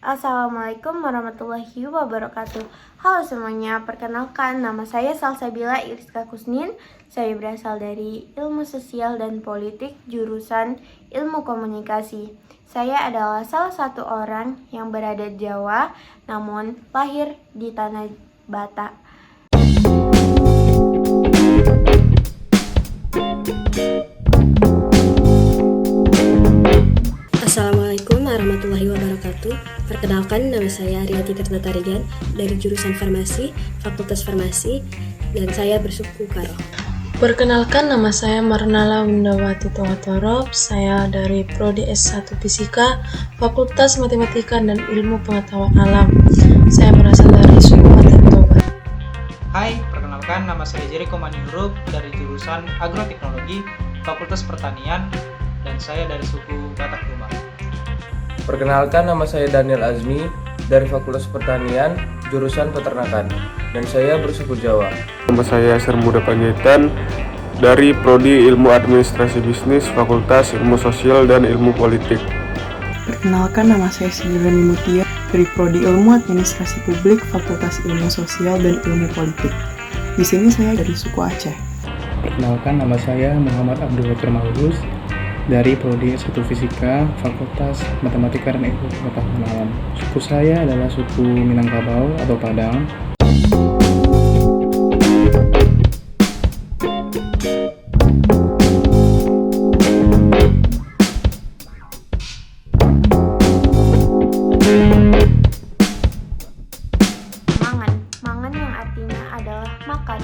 Assalamualaikum warahmatullahi wabarakatuh. Halo semuanya, perkenalkan nama saya Salsabila Iriska Kusnin. Saya berasal dari Ilmu Sosial dan Politik jurusan Ilmu Komunikasi. Saya adalah salah satu orang yang berada di Jawa, namun lahir di Tanah Batak. Assalamualaikum warahmatullahi wabarakatuh. Perkenalkan, nama saya Ariati Tirtatarigan dari jurusan Farmasi, Fakultas Farmasi, dan saya bersuku Karo. Perkenalkan, nama saya Marnala Windawati Tawatorob. Saya dari Prodi S1 Fisika, Fakultas Matematika dan Ilmu Pengetahuan Alam. Saya berasal dari suku Batak Toba. Hai, perkenalkan nama saya Jericho Maniuruk dari jurusan Agroteknologi, Fakultas Pertanian, dan saya dari suku Batak Toba. Perkenalkan, nama saya Daniel Azmi dari Fakultas Pertanian, jurusan Peternakan, dan saya bersuku Jawa. Nama saya Sermuda Panjaitan dari Prodi Ilmu Administrasi Bisnis, Fakultas Ilmu Sosial dan Ilmu Politik. Perkenalkan, nama saya Sigirani Mutia dari Prodi Ilmu Administrasi Publik, Fakultas Ilmu Sosial dan Ilmu Politik. Di sini saya dari suku Aceh. Perkenalkan, nama saya Muhammad Abdul Wakil Maulus dari Prodi S1 Fisika, Fakultas Matematika dan Ilmu Pengetahuan Alam. Suku saya adalah suku Minangkabau atau Padang. Mangan yang artinya adalah makan.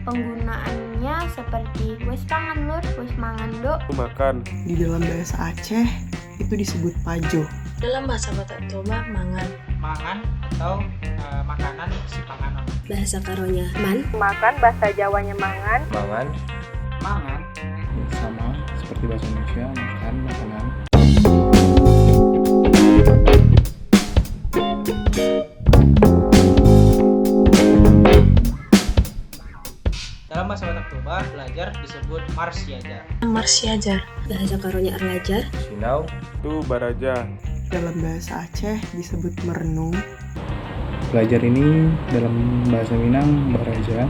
Penggunaannya seperti wes pangan lur, wes mangan do. Makan. Di dalam bahasa Aceh itu disebut pajo. Dalam bahasa Batak Toba, mangan. Mangan atau makanan si panganan. Bahasa Karonya man. Makan, bahasa Jawanya mangan. Mangan. Mangan. Sama seperti bahasa Indonesia, makan, makanan. Dalam bahasa Batak Toba, belajar disebut marsiajar. Marsiajar. Bahasa Karonya Arlajar. Sinau. Itu Baraja. Dalam bahasa Aceh disebut merenung. Belajar ini dalam bahasa Minang, Baraja.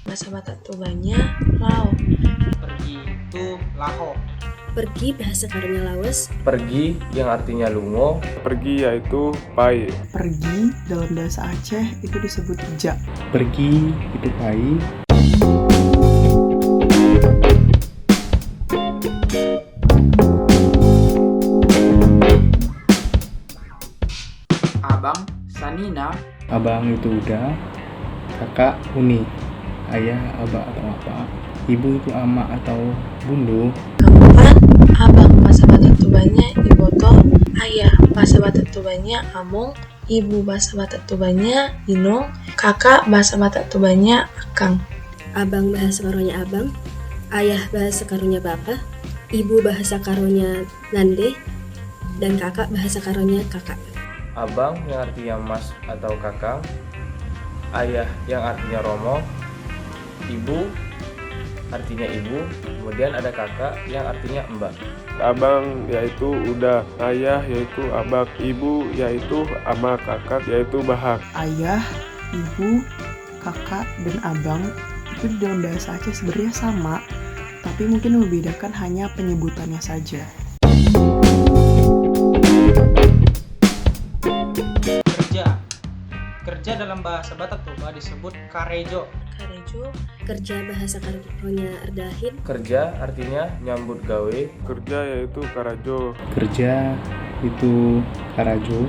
Bahasa Batak Tobanya, lao. Pergi itu laho. Pergi bahasa Karonya Lawas. Pergi yang artinya lungo. Pergi yaitu pai. Pergi dalam bahasa Aceh itu disebut ja. Pergi itu pai. Abang, Sanina. Abang itu udah, kakak uni, ayah, abah atau apa. Ibu itu ama atau bundu. Keempat, abang bahasa Batak Tobanya iboto, ayah bahasa Batak Tobanya among, ibu bahasa Batak Tobanya inong, kakak bahasa Batak Tobanya akang. Abang bahasa Karonya abang. Ayah bahasa Karonya bapak. Ibu bahasa Karonya nande. Dan kakak bahasa Karonya kakak. Abang yang artinya mas atau kakang. Ayah yang artinya romo. Ibu artinya ibu. Kemudian ada kakak yang artinya mbak. Abang yaitu udah, ayah yaitu abak, ibu yaitu ama, kakak yaitu bahak. Ayah, ibu, kakak, dan abang itu di dalam bahasa Aceh sebenarnya sama, tapi mungkin membedakan hanya penyebutannya saja. Kerja dalam bahasa Batak Toba disebut karejo. Karejo. Kerja bahasa Karonya Ardahin. Kerja artinya nyambut gawe. Kerja yaitu karajo. Kerja itu karajo.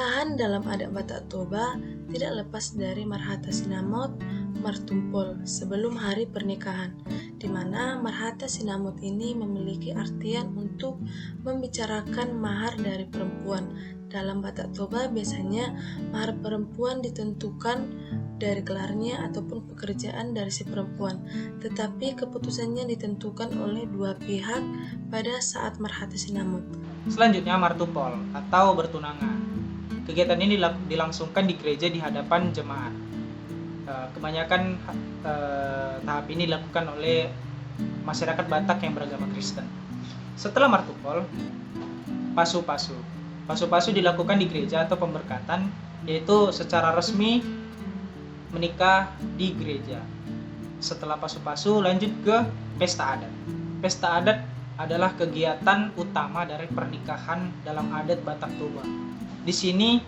Pernikahan dalam adat Batak Toba tidak lepas dari marhata sinamot martumpul sebelum hari pernikahan, di mana marhata sinamot ini memiliki artian untuk membicarakan mahar dari perempuan. Dalam Batak Toba biasanya mahar perempuan ditentukan dari gelarnya ataupun pekerjaan dari si perempuan, tetapi keputusannya ditentukan oleh dua pihak pada saat marhata sinamot. Selanjutnya martupol atau bertunangan. Kegiatan ini dilangsungkan di gereja di hadapan jemaat. Kebanyakan tahap ini dilakukan oleh masyarakat Batak yang beragama Kristen. Setelah martupol, pasu-pasu. Pasu-pasu dilakukan di gereja atau pemberkatan, yaitu secara resmi menikah di gereja. Setelah pasu-pasu lanjut ke pesta adat. Pesta adat adalah kegiatan utama dari pernikahan dalam adat Batak Toba. Di sini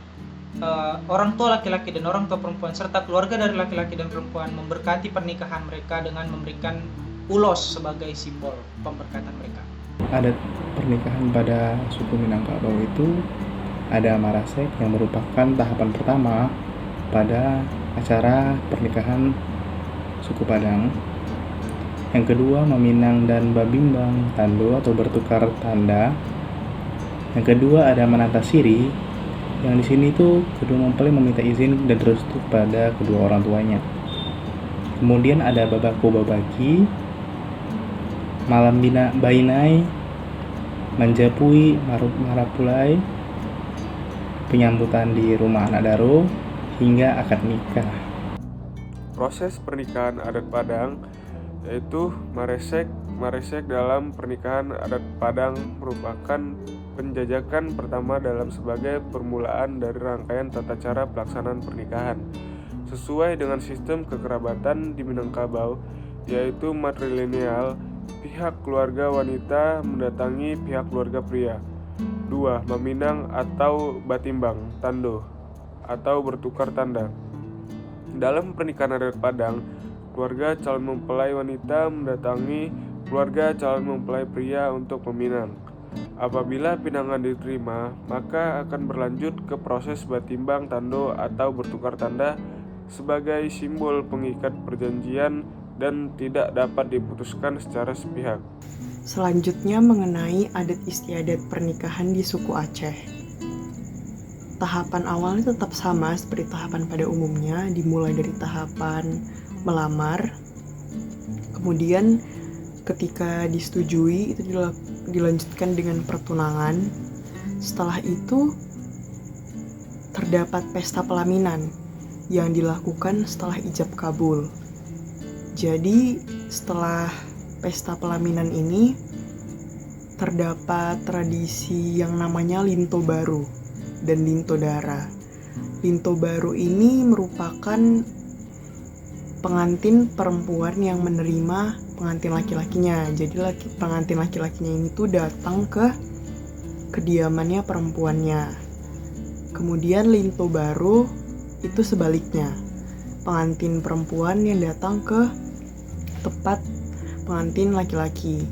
orang tua laki-laki dan orang tua perempuan serta keluarga dari laki-laki dan perempuan memberkati pernikahan mereka dengan memberikan ulos sebagai simbol pemberkatan mereka. Adat pernikahan pada suku Minangkabau itu ada marasek yang merupakan tahapan pertama pada acara pernikahan suku Padang. Yang kedua, meminang dan babimbang tando atau bertukar tanda. Yang kedua ada menata siri, yang di sini tuh kedua mempelai meminta izin dan restu pada kedua orang tuanya. Kemudian ada babako babaki, malam bina bainai, manjapui marapulai, penyambutan di rumah anak daro, hingga akad nikah. Proses pernikahan adat Padang yaitu maresek dalam pernikahan adat Padang merupakan penjajakan pertama dalam sebagai permulaan dari rangkaian tata cara pelaksanaan pernikahan sesuai dengan sistem kekerabatan di Minangkabau, yaitu matrilineal. Pihak keluarga wanita mendatangi pihak keluarga pria. 2. Meminang atau batimbang tando atau bertukar tanda. Dalam pernikahan adat Padang, keluarga calon mempelai wanita mendatangi keluarga calon mempelai pria untuk meminang. Apabila pinangan diterima, maka akan berlanjut ke proses batimbang tando atau bertukar tanda sebagai simbol pengikat perjanjian dan tidak dapat diputuskan secara sepihak. Selanjutnya mengenai adat istiadat pernikahan di suku Aceh. Tahapan awalnya tetap sama seperti tahapan pada umumnya, dimulai dari tahapan melamar. Kemudian ketika disetujui itu dilanjutkan dengan pertunangan. Setelah itu terdapat pesta pelaminan yang dilakukan setelah ijab kabul. Jadi setelah pesta pelaminan ini terdapat tradisi yang namanya linto baru dan linto dara. Linto baru ini merupakan pengantin perempuan yang menerima pengantin laki-lakinya. Jadi pengantin laki-lakinya ini tuh datang ke kediamannya perempuannya. Kemudian linto baru itu sebaliknya, pengantin perempuan yang datang ke tempat pengantin laki-laki.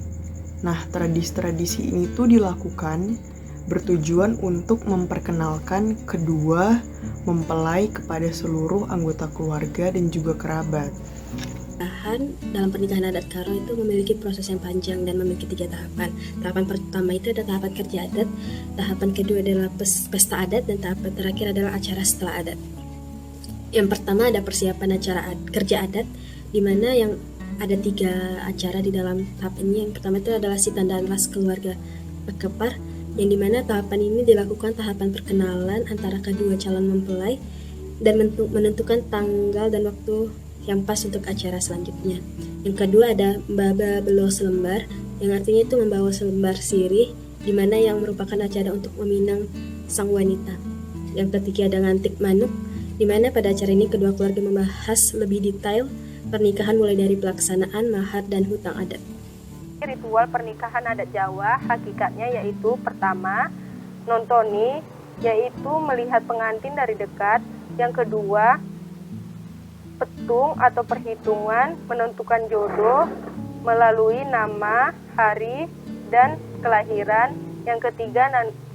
Nah, tradisi-tradisi ini tuh dilakukan bertujuan untuk memperkenalkan kedua mempelai kepada seluruh anggota keluarga dan juga kerabat. Dalam pernikahan adat Karo itu memiliki proses yang panjang dan memiliki 3 tahapan. Tahapan pertama itu ada tahapan kerja adat, tahapan kedua adalah pesta adat, dan tahapan terakhir adalah acara setelah adat. Yang pertama ada persiapan acara kerja adat, di mana yang ada 3 acara di dalam tahap ini. Yang pertama itu adalah si tandaan ras keluarga Pekepar, yang dimana tahapan ini dilakukan tahapan perkenalan antara kedua calon mempelai dan menentukan tanggal dan waktu yang pas untuk acara selanjutnya. Yang kedua ada Mbaba Belo Selembar, yang artinya itu membawa selembar sirih, di mana yang merupakan acara untuk meminang sang wanita. Yang ketiga ada Ngantik Manuk, di mana pada acara ini kedua keluarga membahas lebih detail pernikahan mulai dari pelaksanaan, mahar, dan hutang adat. Ritual pernikahan adat Jawa hakikatnya yaitu pertama, nontoni, yaitu melihat pengantin dari dekat. Yang kedua, petung atau perhitungan menentukan jodoh melalui nama, hari, dan kelahiran. Yang ketiga,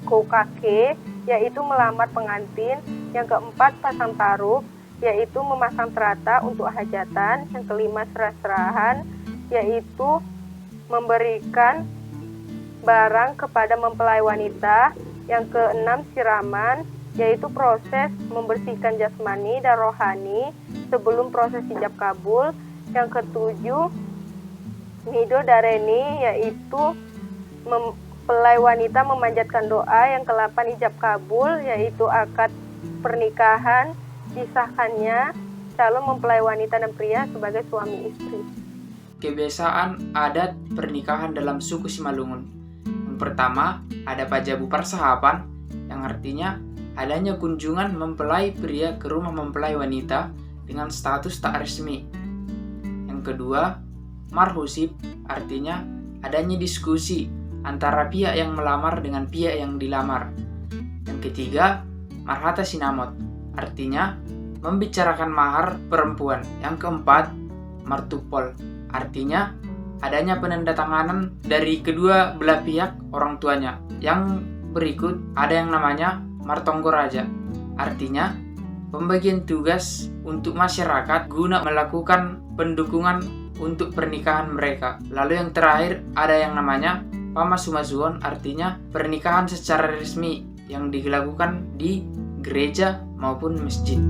kokake, yaitu melamar pengantin. Yang keempat, pasang taruh, yaitu memasang terata untuk hajatan. Yang kelima, serah-serahan, yaitu memberikan barang kepada mempelai wanita. Yang keenam, siraman, yaitu proses membersihkan jasmani dan rohani sebelum proses ijab kabul. Yang ketujuh, nido dareni, yaitu mempelai wanita memanjatkan doa. Yang ke-8, ijab kabul, yaitu akad pernikahan, disahkannya calon mempelai wanita dan pria sebagai suami istri. Kebiasaan adat pernikahan dalam suku Simalungun. Yang pertama, ada pajabu persahapan, yang artinya adanya kunjungan mempelai pria ke rumah mempelai wanita dengan status tak resmi. Yang kedua, marhusib, artinya adanya diskusi antara pihak yang melamar dengan pihak yang dilamar. Yang ketiga, marhata sinamot, artinya membicarakan mahar perempuan. Yang keempat, martupol, artinya adanya penandatanganan dari kedua belah pihak orang tuanya. Yang berikut ada yang namanya martonggoraja, artinya pembagian tugas untuk masyarakat guna melakukan pendukungan untuk pernikahan mereka. Lalu yang terakhir ada yang namanya pamasumasuon, artinya pernikahan secara resmi yang dilakukan di gereja maupun masjid.